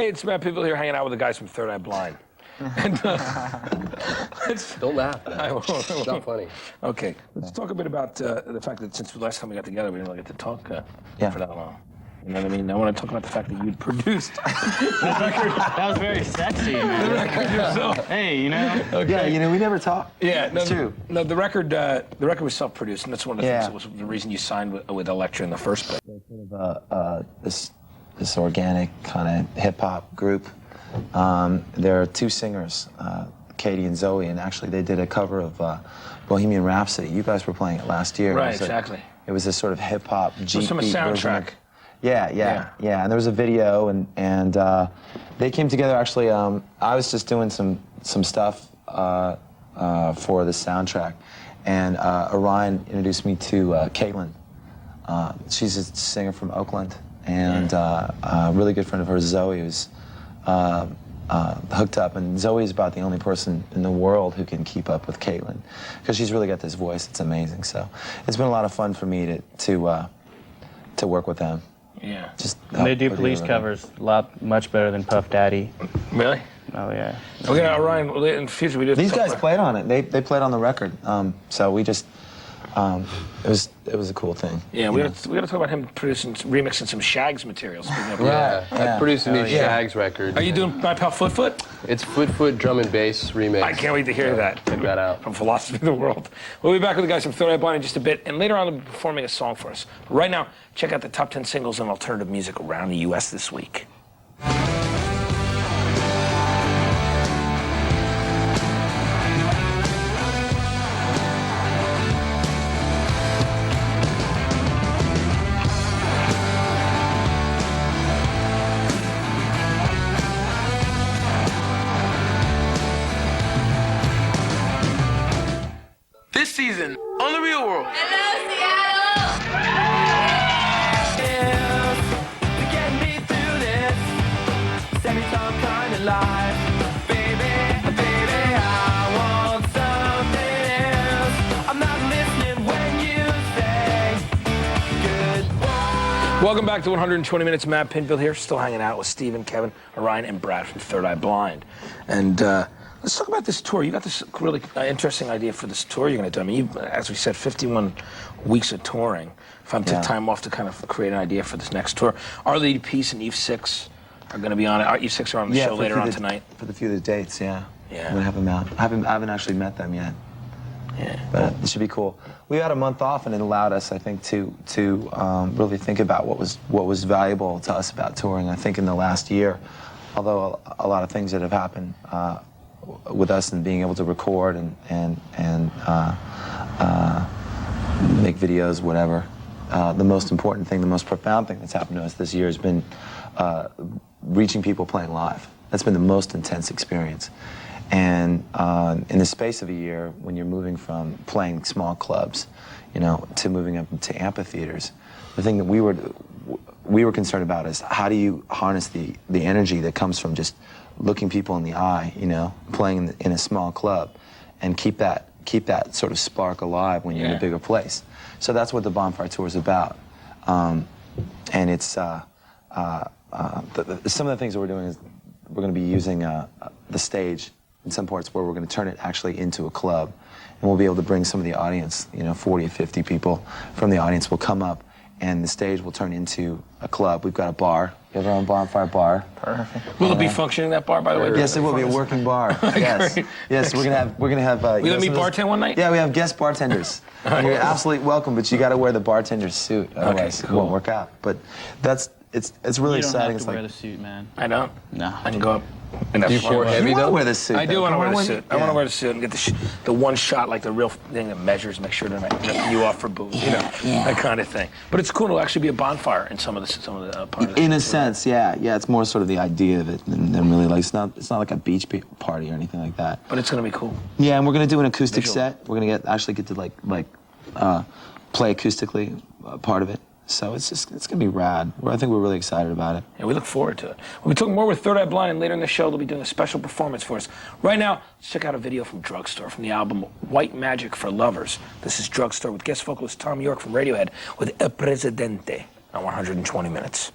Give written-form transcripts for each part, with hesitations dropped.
Hey, it's Matt People here hanging out with the guys from Third Eye Blind. And, Don't laugh, man. I won't. It's not funny. Okay, let's talk a bit about the fact that since the last time we got together, we didn't really get to talk for that long. You know what I mean? I want to talk about the fact that you'd produced the record. That was very sexy, man. The record yourself. Hey, you know? Okay. Yeah, you know, we never talk. Yeah, no, it's true. No, the record was self-produced, and that's one of the things that was the reason you signed with Elektra in the first place. Sort of this organic kind of hip-hop group. There are two singers, Katie and Zoe, and actually they did a cover of Bohemian Rhapsody. You guys were playing it last year. Right, exactly. It was this sort of hip-hop G from a soundtrack. Yeah. And there was a video, and they came together. Actually, I was just doing some stuff for the soundtrack, and Orion introduced me to Caitlin. She's a singer from Oakland, and a really good friend of hers, Zoe, who's hooked up. And Zoe is about the only person in the world who can keep up with Caitlin, because she's really got this voice. It's amazing. So it's been a lot of fun for me to work with them. Yeah. They do police covers much better than Puff Daddy. Really? Oh, yeah. Okay, now, Ryan, in the future we do. These guys played on it. They played on the record. So we just, it was a cool thing. Yeah, we got to talk about him remixing some Shags material. Speaking of I produced a new Shags record. Are you doing My Pal Foot Foot? It's Foot Foot drum and bass remix. I can't wait to hear that. Check that out. From Philosophy of the World. We'll be back with the guys from Third Eye Blind in just a bit, and later on they'll be performing a song for us. But right now, check out the top 10 singles in alternative music around the U.S. this week. This season on The Real World. Hello, Seattle! Get me through this semi-time kind of life. Baby, I want something else. I'm not listening when you say goodbye. Welcome back to 120 Minutes. Matt Pinfield here, still hanging out with Steven, Kevin, Orion, and Brad from Third Eye Blind. And let's talk about this tour. You got this really interesting idea for this tour you're going to do. I mean, as we said, 51 weeks of touring. If I'm to take time off to kind of create an idea for this next tour. Our lead piece and Eve 6 are going to be on it. Eve 6 are on the show later on tonight. For the few of the dates, yeah. Yeah. I'm going to have them out. I haven't actually met them yet. Yeah. But it should be cool. We had a month off, and it allowed us, I think, to really think about what was valuable to us about touring. I think in the last year, although a lot of things that have happened with us and being able to record and make videos, whatever, the most important thing, the most profound thing that's happened to us this year has been reaching people playing live. That's been the most intense experience. And in the space of a year, when you're moving from playing small clubs, you know, to moving up to amphitheaters, the thing that we were concerned about is how do you harness the energy that comes from just looking people in the eye, you know, playing in a small club, and keep that sort of spark alive when you're in a bigger place. So that's what the Bonfire Tour is about. And it's some of the things that we're doing is we're going to be using the stage in some parts where we're going to turn it actually into a club, and we'll be able to bring some of the audience, you know, 40 or 50 people from the audience will come up, and the stage will turn into a club. We've got a bar. We have our own Bonfire bar. Perfect. Will it be funcking, that bar, by the way? Yes, it will be a working bar. Yes, yes, we're gonna have. We let me bartend one night? Yeah, we have guest bartenders. And you're absolutely welcome, but you got to wear the bartender's suit, otherwise it won't work out. But it's really exciting. You don't have to wear the suit, man. I don't. No. I can go up. Do you pour heavy though? Wear the suit. I do want to wear the suit. Yeah. I want to wear the suit and get the one shot, like the real thing that measures, make sure they're not ripping you off for booze, you know, that kind of thing. But it's cool. It'll actually be a bonfire in some of the part of the In a sense, yeah. It's more sort of the idea of it than really like it's not like a beach party or anything like that. But it's gonna be cool. Yeah, and we're gonna do an acoustic set. We're gonna actually get to play acoustically part of it. So it's gonna be rad. I think we're really excited about it. Yeah, we look forward to it. We'll be talking more with Third Eye Blind, and later in the show they'll be doing a special performance for us. Right now, let's check out a video from Drugstore from the album White Magic for Lovers. This is Drugstore with guest vocalist Tom York from Radiohead with El Presidente on 120 Minutes.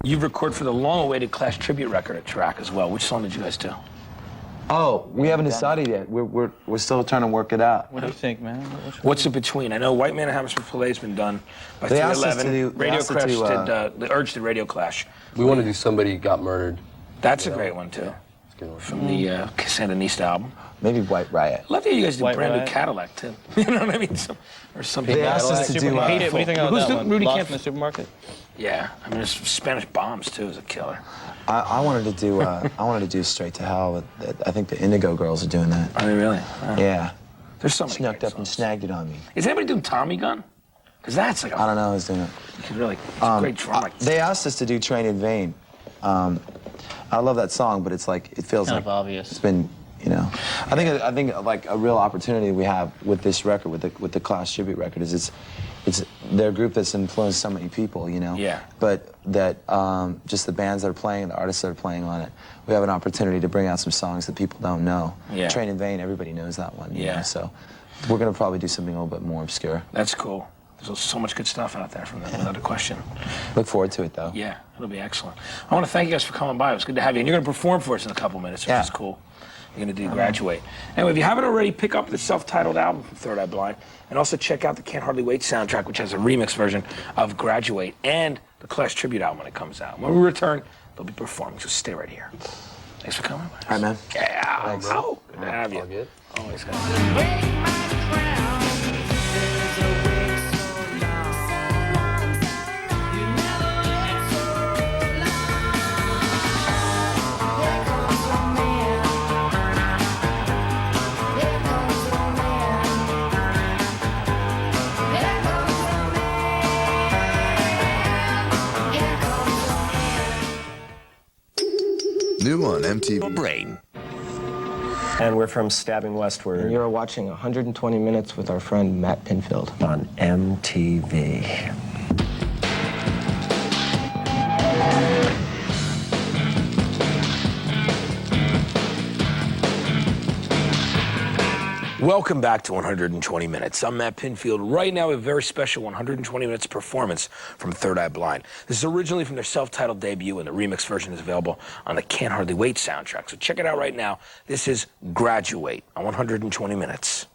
You've recorded for the long-awaited Clash tribute record at Track as well. Which song did you guys do? Oh, we haven't decided yet. We're still trying to work it out. What do you think, man? What's in between? I know White Man in Hammersmith Play has been done by They asked us 311. to do- they Radio asked us Clash to, did, the Urge did Radio Clash. We want to do Somebody Got Murdered. That's a great one, too. That's a good one. From the Sandinista album. Maybe White Riot. I love that you guys did White Brand New Riot. Cadillac, too. You know what I mean? Or something. They asked us to do. What do you think about Who's that the- one? Rudy Lost Camp- in the Supermarket? Yeah, I mean, it's Spanish Bombs, too, is a killer. I wanted to do. I wanted to do Straight to Hell. I think the Indigo Girls are doing that. Are they really? Yeah. There's so many Snuck great up and songs. snagged it on me. Is anybody doing Tommy Gun? Because that's like I don't know who's doing it. You could really, it's a great drum. They asked us to do Train in Vain. I love that song, but it's like it feels Kind like of obvious. it's been, you know. I think like a real opportunity we have with this record, with the Clash tribute record, is it's they're a group that's influenced so many people, you know. Yeah. But that just the bands that are playing, the artists that are playing on it, we have an opportunity to bring out some songs that people don't know. Yeah. Train in Vain, everybody knows that one. You Yeah. know, so we're gonna probably do something a little bit more obscure. That's cool. There's so much good stuff out there from them, without a question. Look forward to it though. Yeah, it'll be excellent. I want to thank you guys for coming by. It was good to have you. And you're going to perform for us in a couple minutes, which Yeah. is cool. You're going to do Graduate. Anyway, if you haven't already, pick up the self-titled album from Third Eye Blind. And also check out the Can't Hardly Wait soundtrack, which has a remix version of Graduate and the Clash tribute album when it comes out. When we return, they'll be performing, so stay right here. Thanks for coming. All right, man. Yeah. Thanks. Oh, good to have you. All good. Always good. New on MTV. Brain. And we're from Stabbing Westward. And you're watching 120 Minutes with our friend Matt Pinfield. On MTV. Welcome back to 120 Minutes. I'm Matt Pinfield. Right now, a very special 120 Minutes performance from Third Eye Blind. This is originally from their self-titled debut, and the remix version is available on the Can't Hardly Wait soundtrack. So check it out right now. This is Graduate on 120 Minutes.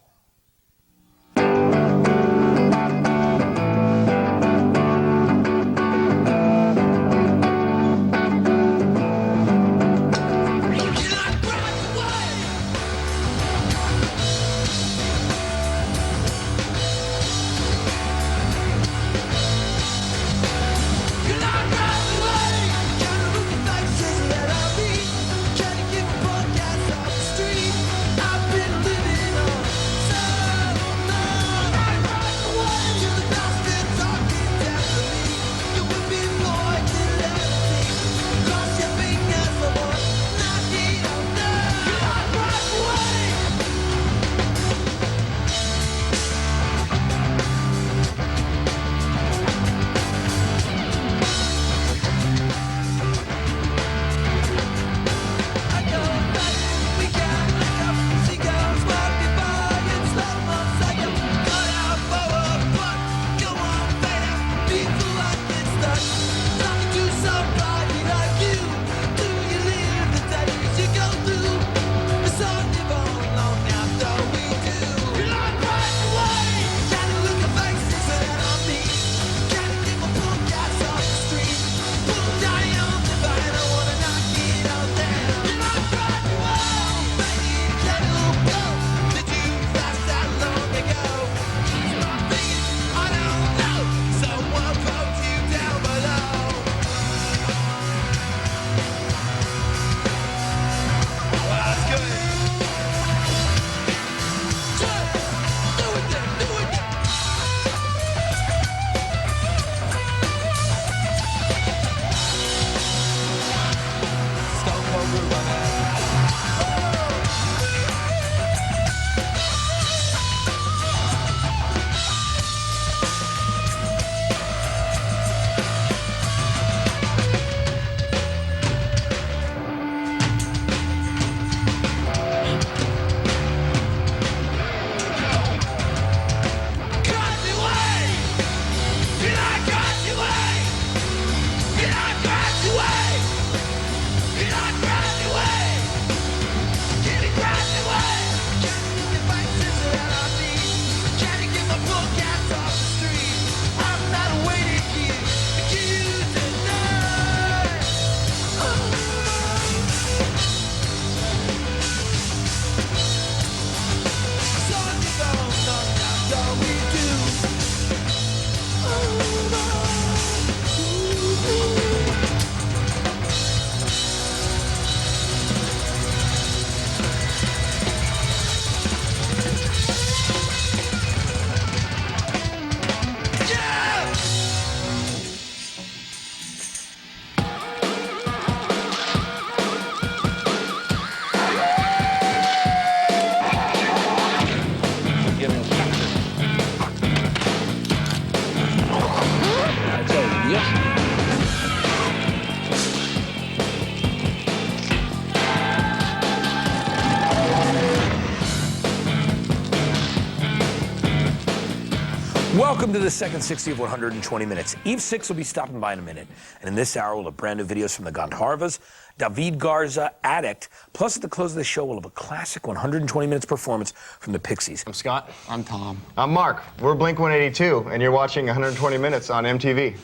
Welcome to the second 60 of 120 minutes. Eve 6 will be stopping by in a minute. And in this hour, we'll have brand new videos from the Gandharvas, David Garza, Addict. Plus, at the close of the show, we'll have a classic 120 minutes performance from the Pixies. I'm Scott. I'm Tom. I'm Mark. We're Blink 182, and you're watching 120 Minutes on MTV.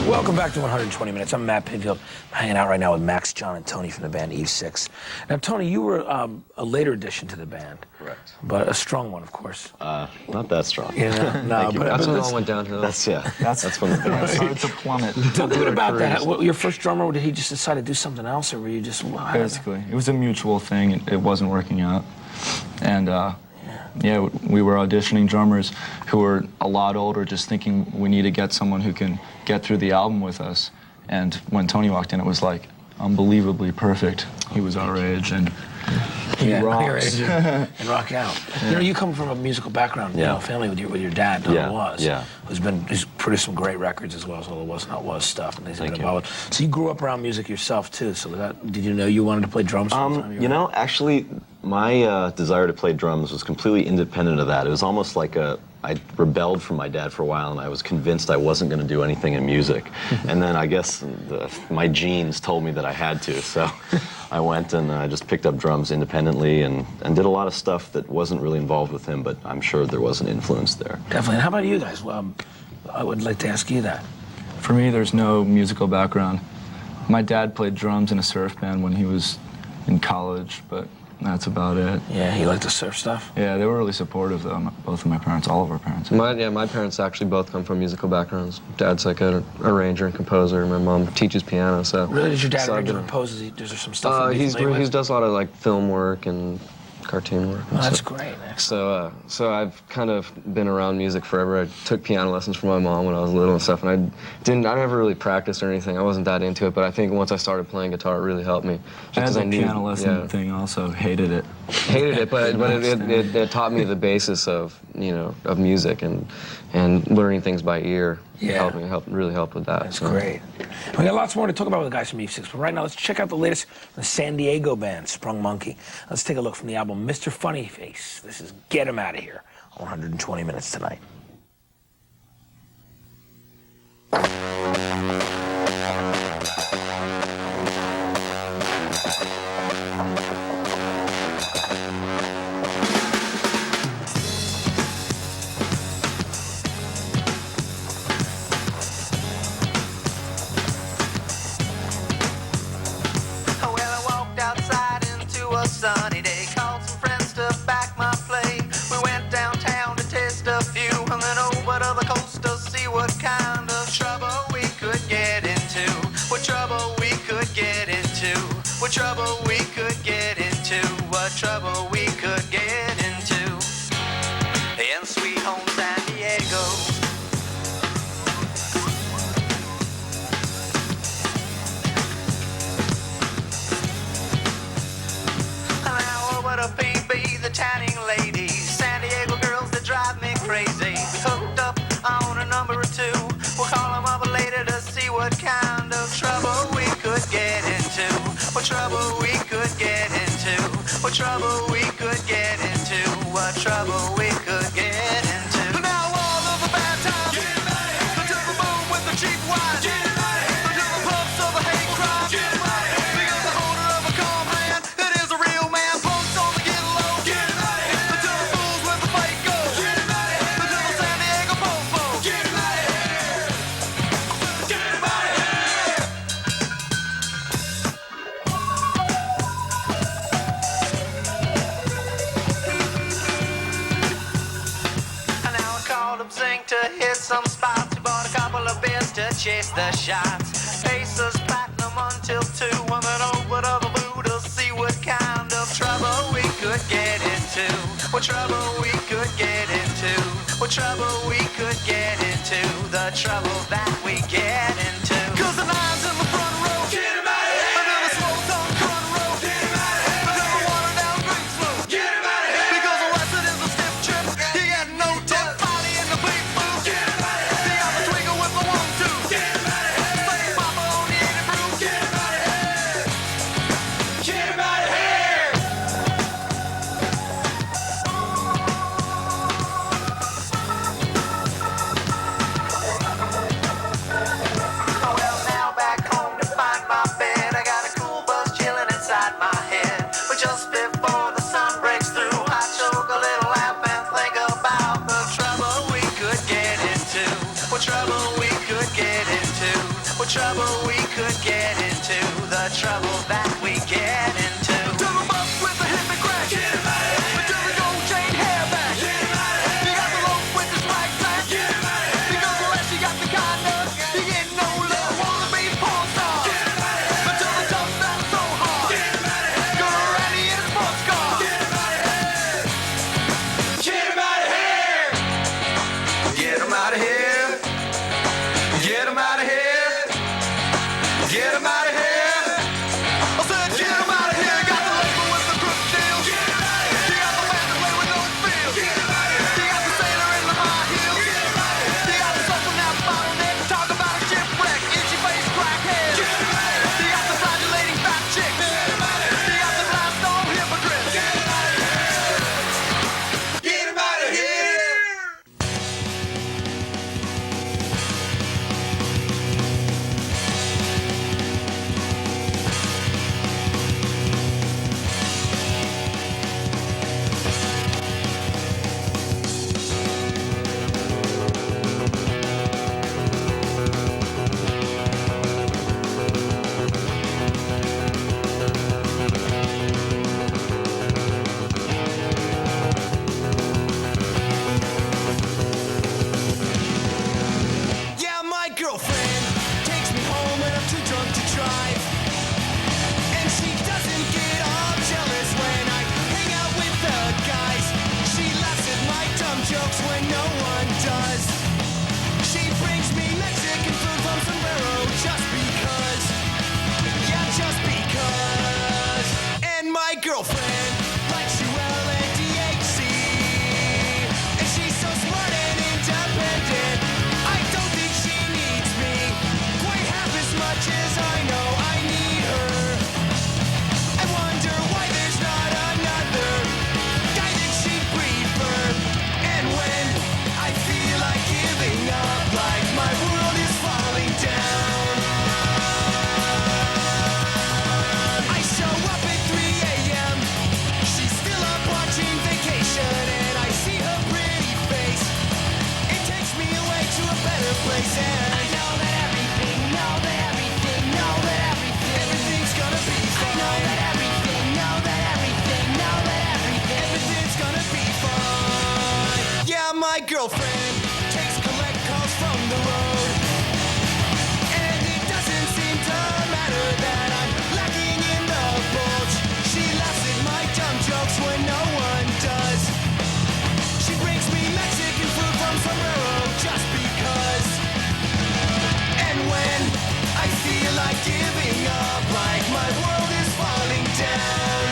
Welcome back to 120 Minutes. I'm Matt Pinfield. I'm hanging out right now with Max, John, and Tony from the band Eve 6. Now, Tony, you were a later addition to the band. Correct. But a strong one, of course. Not that strong. Yeah, no, That's when it all went downhill. That's when the band Started to plummet. Talk a bit about that. Your first drummer, did he just decide to do something else, or were you just... Basically, it was a mutual thing. It wasn't working out. And, yeah, we were auditioning drummers who were a lot older, just thinking we need to get someone who can get through the album with us. And when Tony walked in, it was like unbelievably perfect. He was our age, and he rocks. And rock out. Yeah. You know, you come from a musical background, you know, family with your dad, who's produced some great records as well as all the Was Not Was stuff. And he's been involved. So you grew up around music yourself too. So did you know you wanted to play drums? You know, actually, my desire to play drums was completely independent of that. It was almost like I rebelled from my dad for a while, and I was convinced I wasn't going to do anything in music. And then I guess my genes told me that I had to, so I went and I just picked up drums independently and did a lot of stuff that wasn't really involved with him, but I'm sure there was an influence there. Definitely. And how about you guys? Well, I would like to ask you that. For me, there's no musical background. My dad played drums in a surf band when he was in college, but that's about it. Yeah, he liked to surf stuff? Yeah, they were really supportive, though, both of my parents, all of our parents. My parents actually both come from musical backgrounds. Dad's like an arranger and composer. My mom teaches piano, so... Really? Does your dad arrange and compose? Is there some stuff he does a lot of, like, film work and cartoon work. Oh, that's great. So I've kind of been around music forever. I took piano lessons from my mom when I was little and stuff, and I never really practiced or anything. I wasn't that into it, but I think once I started playing guitar, it really helped me. Just I piano lesson thing also, hated it. Hated it, but it taught me the basis of, of music and learning things by ear. Yeah. Really helped with that. That's great. We got lots more to talk about with the guys from Eve 6, but right now let's check out the latest from the San Diego band, Sprung Monkey. Let's take a look from the album Mr. Funny Face. This is Get Him Out of Here on 120 Minutes tonight. Sunny day, called some friends to back my play. We went downtown to taste a few, and then over to the coast to see what kind of trouble we could get into. What trouble we could get into. What trouble we could get into. What trouble we could get into. In sweet home San Diego. PB, the tanning ladies, San Diego girls that drive me crazy. We hooked up on a number or two. We'll call them up later to see what kind of trouble we could get into. What trouble we could get into. What trouble we could get into. What trouble we could get into. Now all of the bad times, the double boom with the cheap wine, the double puffs of a hate crime, because the holder of a calm hand, it is a real man. To hit some spots, we bought a couple of beers to chase the shots. Aces platinum until 2, and then over to the blue to see what kind of trouble we could get into. What trouble we could get into. What trouble we could get into. The trouble that we get into. 'Cause the lines in the front row, get 'em out of here. Under the smoke on front row, get 'em out of here. Under the water down Green Slope, get 'em out of here. Because the West it is a stiff trip, you got no tip. Get him out of here! girlfriend takes collect calls from the road. And it doesn't seem to matter that I'm lacking in the bulge. She laughs at my dumb jokes when no one does. She brings me Mexican food from Sombrero just because. And when I feel like giving up, like my world is falling down,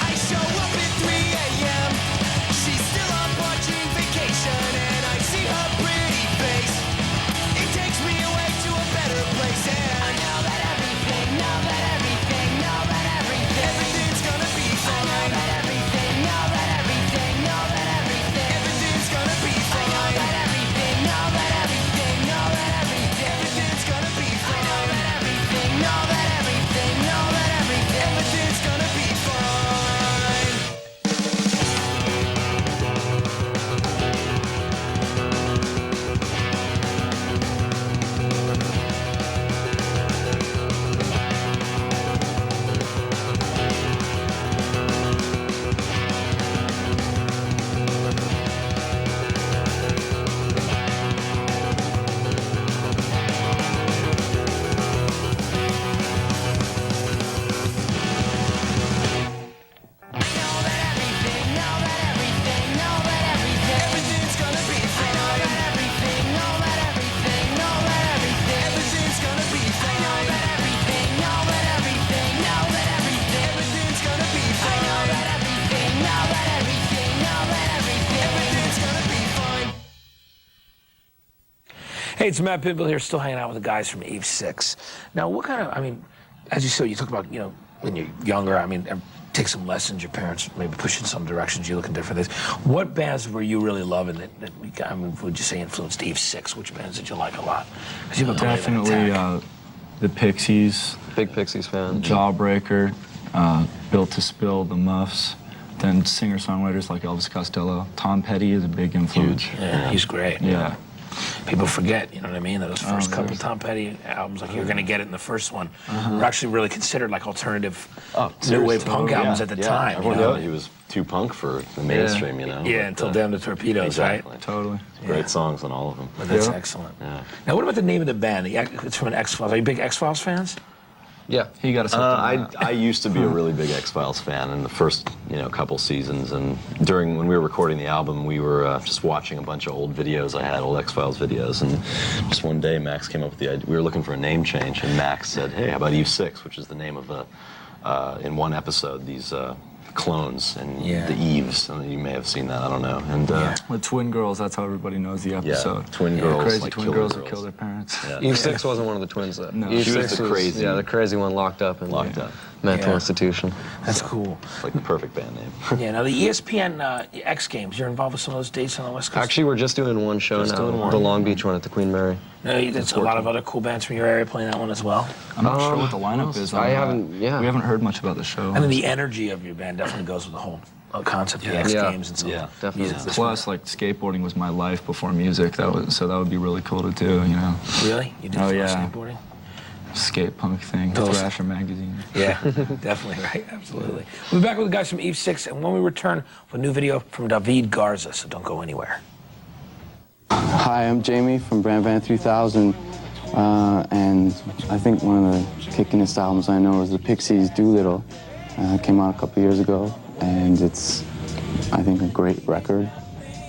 I show up at 3 a.m. She's still up watching Vacation, and I see her pretty face. It takes me away to a better place, and I know that everything, everything's gonna be fine. I know that everything, everything's gonna be fine. I know that everything, everything's gonna be fine. I know that everything, everything's gonna be fine. Everything's gonna be fine. Everything's gonna be fine. Everything's gonna be fine. Everything's gonna be fine. Hey, it's Matt Pinfield here, still hanging out with the guys from Eve 6. Now, what kind of, I mean, as you said, you talk about, you know, when you're younger, I mean, take some lessons, your parents maybe push in some directions, you look in different things. What bands were you really loving that I mean, would you say influenced Eve 6? Which bands did you like a lot? 'Cause you have a bit of an Definitely attack. the Pixies, Big Pixies fan. Jawbreaker, Built to Spill, the Muffs, then singer-songwriters like Elvis Costello. Tom Petty is a big influence. Yeah, he's great. Yeah. People forget, you know what I mean? Those first couple there's- Tom Petty albums, like You're Gonna Get It in the first one, were actually really considered like alternative new wave punk albums at the time. Everyone you know? thought he was too punk for the mainstream, you know. Yeah, but, until Damn the Torpedoes, exactly. right? Totally. Great songs on all of them. But that's excellent. Yeah. Now, what about the name of the band? It's from an X-Files. Are you big X-Files fans? Yeah. He got us hooked on that. I used to be a really big X-Files fan in the first, couple seasons, and when we were recording the album, we were just watching a bunch of old videos I had, old X-Files videos, and just one day Max came up with the idea. We were looking for a name change, and Max said, "Hey, how about Eve 6, which is the name of in one episode, these clones and the Eves, and you may have seen that, I don't know." And The Twin Girls, that's how everybody knows the episode. Twin Girls, Crazy like twin killer girls who girls. killed their parents. Yeah. Eve 6 wasn't one of the twins, though. No. Eve She was 6 the crazy- Yeah, the crazy one locked up in the mental institution. That's cool. Like the perfect band name. Yeah, now the ESPN X Games, you're involved with some of those dates on the West Coast? Actually, we're just doing one show Just now, doing one. the Long Beach one at the Queen Mary. No, there's a lot of other cool bands from your area playing that one as well. I'm not sure what the lineup is. I on that. haven't- yeah. We haven't heard much about the show. I mean, the energy of your band definitely goes with the whole concept of the X Yeah. Games and some Yeah, definitely. music. Plus, like, skateboarding was my life before music. That would be really cool to do, you know. Really? You do Oh, some yeah. skateboarding? Skate punk thing, Those- Thrasher magazine. Yeah, definitely, right? Absolutely. We'll be back with the guys from Eve 6, and when we return, with a new video from David Garza, so don't go anywhere. Hi, I'm Jamie from Brand Van 3000, and I think one of the kickinest albums I know is the Pixies' Doolittle. Came out a couple years ago, and it's, I think, a great record.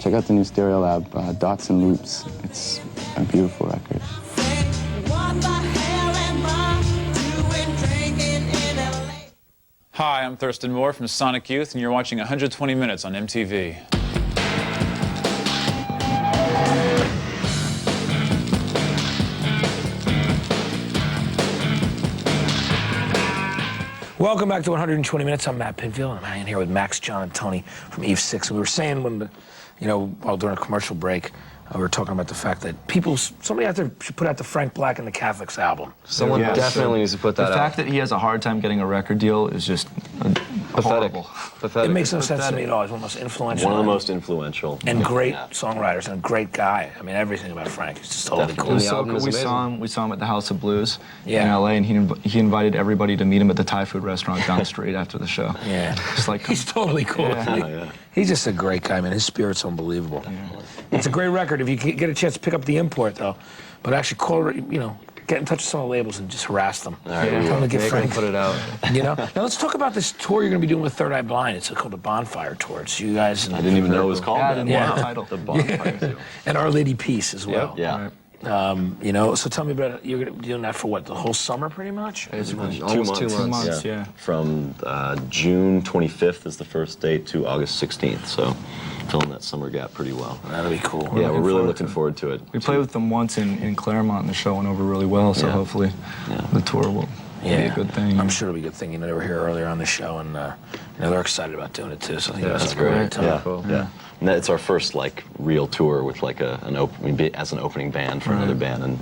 Check out the new Stereo Lab, Dots and Loops. It's a beautiful record. Hi, I'm Thurston Moore from Sonic Youth, and you're watching 120 Minutes on MTV. Welcome back to 120 Minutes. I'm Matt Pinfield, and I'm hanging here with Max, John, and Tony from Eve 6. And we were saying while during a commercial break, we were talking about the fact that somebody out there should put out the Frank Black and the Catholics album. Someone definitely needs to put that The out. fact that he has a hard time getting a record deal is just horrible. Pathetic. It makes no sense to me at all. He's one of the most influential. One of the most influential. and great songwriters and a great guy. I mean, everything about Frank is just totally It cool. was so good. We saw him at the House of Blues Yeah. in LA, and he invited everybody to meet him at the Thai food restaurant down the street after the show. Yeah, Just like he's totally cool. Yeah. He's just a great guy, man. His spirit's unbelievable. It's a great record. If you get a chance to pick up the import, though, but actually call, get in touch with some of the labels and just harass them. All right, Tell them to get Make Frank. them put it out. Now let's talk about this tour you're going to be doing with Third Eye Blind. It's called the Bonfire Tour. It's you guys. And I didn't even know it was called that. Yeah. Title. The Bonfire Tour. And Our Lady Peace as well. Yeah. So tell me about it. You're going to be doing that for what, the whole summer pretty much? It's Almost almost 2 months. 2 months, yeah. From June 25th is the first date to August 16th, so filling that summer gap pretty well. That'll be cool. Yeah, we're really forward looking to it. forward to it. We played with them once in Claremont, and the show went over really well. So Yeah. hopefully, the tour will be a good thing. I'm sure it'll be a good thing. They were here earlier on the show, and they're excited about doing it too. So I think that's great. Yeah, yeah. And it's our first real tour with as an opening band for another band, and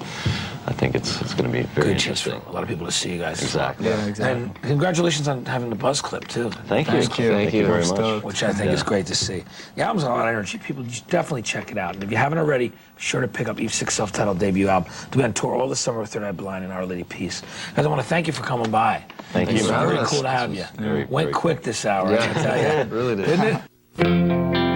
I think it's going to be very Good chance for interesting. a lot of people to see you guys. Exactly. Yeah, exactly. And congratulations on having the buzz clip too. Thank you. Thank you very much. Stoked. Which I think is great to see. The album's a lot of energy. People should definitely check it out. And if you haven't already, be sure to pick up Eve's sixth self-titled debut album. To be on tour all this summer with Third Eye Blind and Our Lady Peace. Guys, I want to thank you for coming by. Thank you. It's very Yes. cool to have you. Very, Went very quick this hour, I can tell you. It really did. Didn't it?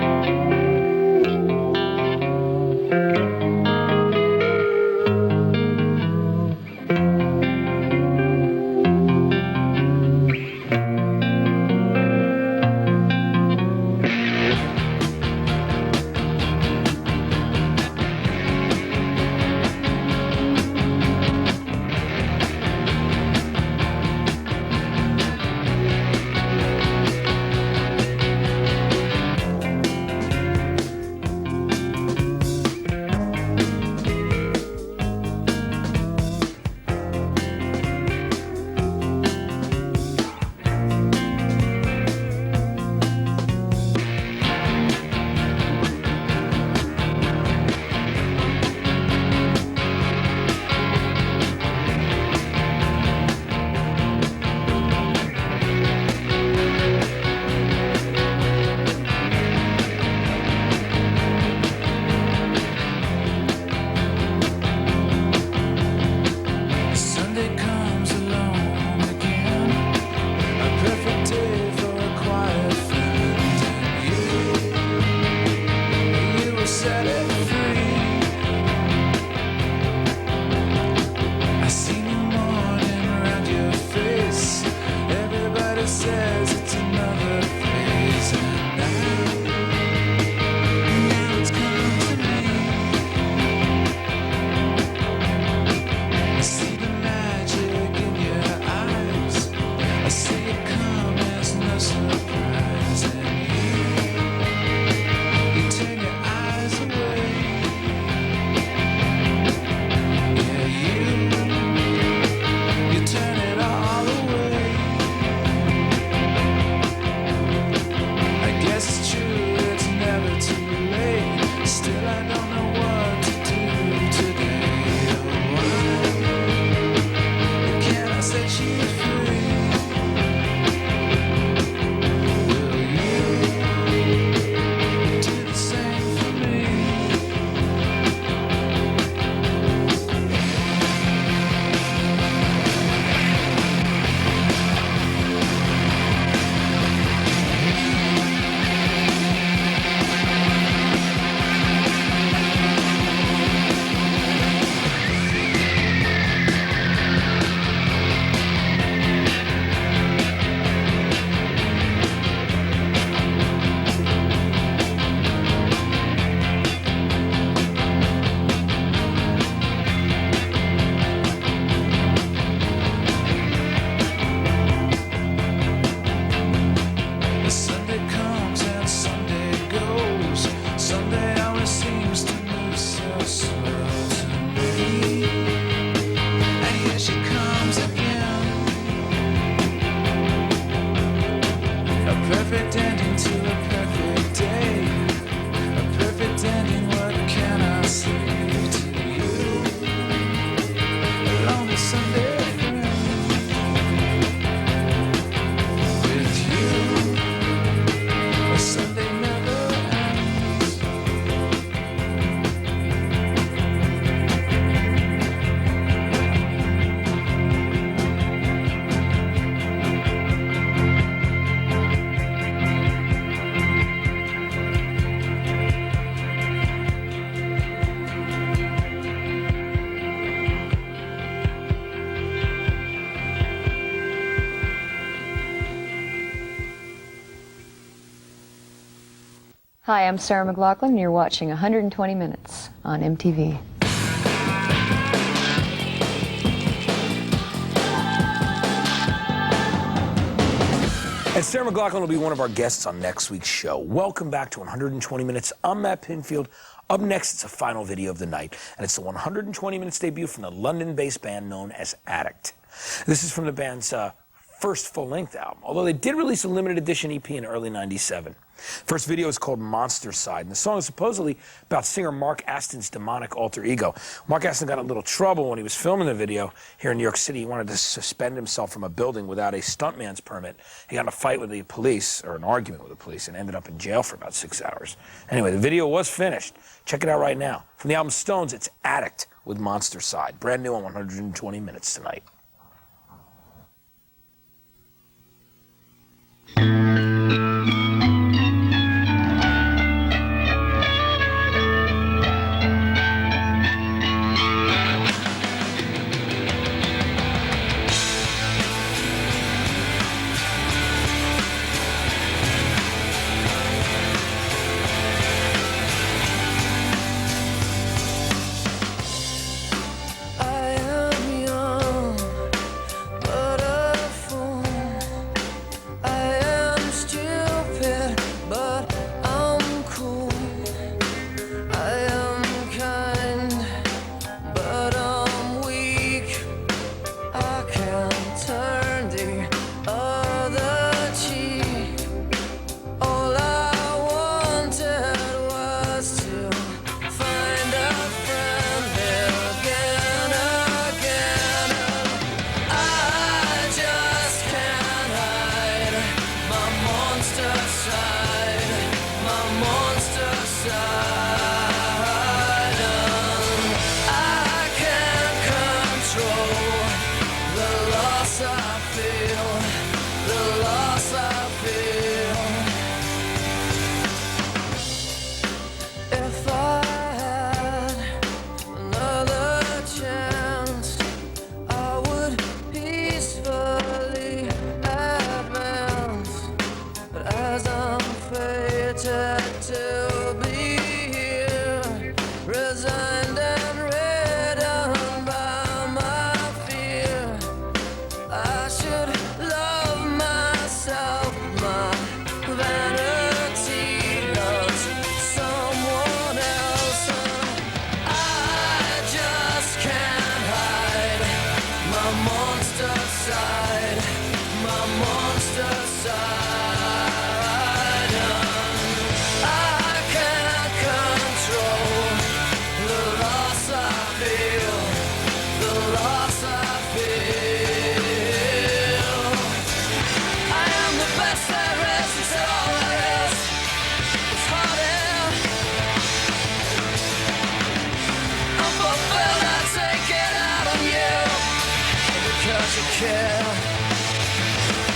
Hi, I'm Sarah McLachlan, and you're watching 120 Minutes on MTV. And Sarah McLachlan will be one of our guests on next week's show. Welcome back to 120 Minutes. I'm Matt Pinfield. Up next, it's a final video of the night, and it's the 120 Minutes debut from the London-based band known as Addict. This is from the band's first full-length album, although they did release a limited edition EP in early '97. First video is called Monster Side, and the song is supposedly about singer Mark Aston's demonic alter ego. Mark Aston got in a little trouble when he was filming the video here in New York City. He wanted to suspend himself from a building without a stuntman's permit. He got in a fight with the police, or an argument with the police, and ended up in jail for about 6 hours. Anyway, the video was finished. Check it out right now. From the album Stones, it's Addict with Monster Side. Brand new on 120 Minutes tonight.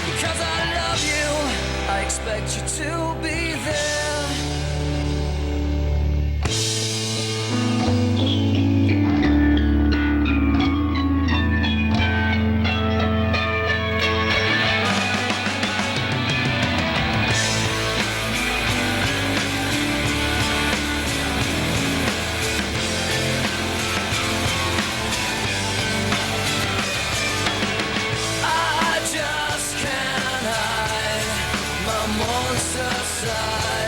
Because I love you, I expect you to be there. I just can't hide my monster side.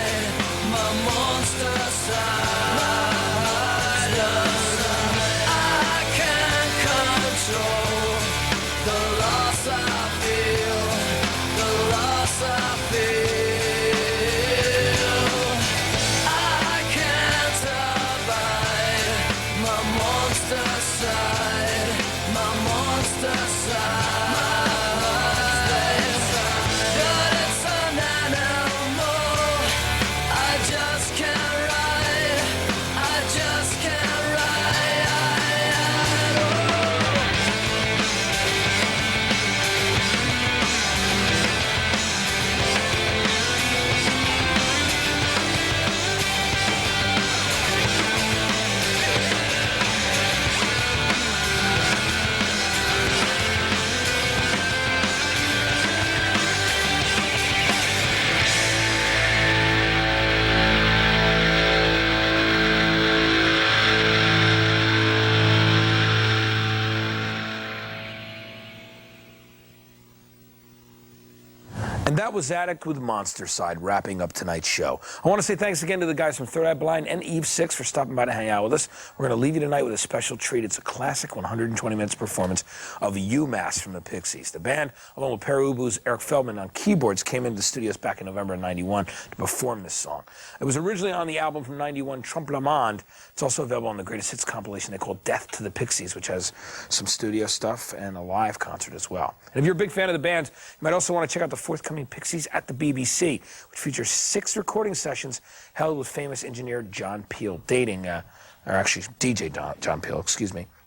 And that was Addict with Monster Side, wrapping up tonight's show. I want to say thanks again to the guys from Third Eye Blind and Eve 6 for stopping by to hang out with us. We're going to leave you tonight with a special treat. It's a classic 120 minutes performance of UMass from the Pixies. The band, along with Pere Ubu's Eric Feldman on keyboards, came into the studios back in November of '91 to perform this song. It was originally on the album from '91, Trompe la Monde. It's also available on the Greatest Hits compilation they call Death to the Pixies, which has some studio stuff and a live concert as well. And if you're a big fan of the band, you might also want to check out the forthcoming Pixies at the BBC, which features 6 recording sessions held with famous engineer John Peel, DJ John Peel,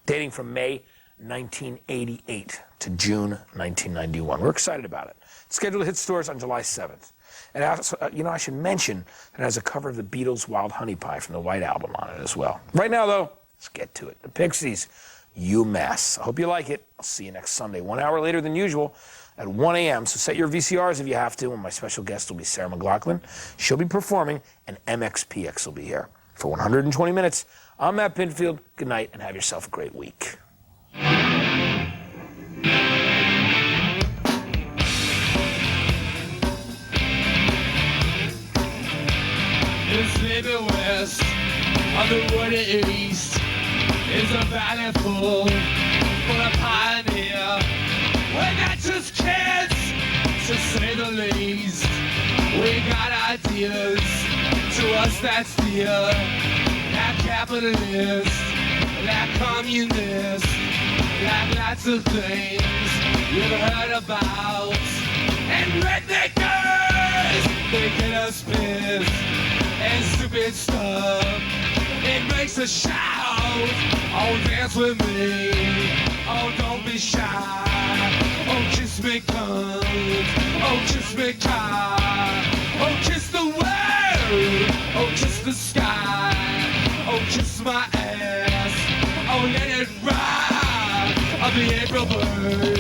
dating from May 1988 to June 1991. We're excited about it. It's scheduled to hit stores on July 7th. And also, I should mention that it has a cover of the Beatles' Wild Honey Pie from the White Album on it as well. Right now, though, let's get to it. The Pixies, UMass. I hope you like it. I'll see you next Sunday, 1 hour later than usual at 1 a.m. So set your VCRs if you have to, and my special guest will be Sarah McLachlan. She'll be performing, and MXPX will be here. For 120 minutes, I'm Matt Pinfield. Good night, and have yourself a great week. This little west of the wooded east is a valley full of pioneer. We're not just kids, to say the least. We got ideas, to us that's dear. Like capitalist, like communist, like lots of things you've heard about. And redneckers, they get us pissed and stupid stuff. It makes us shout, oh dance with me, oh don't be shy, oh kiss me cunt, oh kiss me cock, oh kiss the world, oh kiss the sky, oh kiss my ass, oh let it rock, I'll be April bird.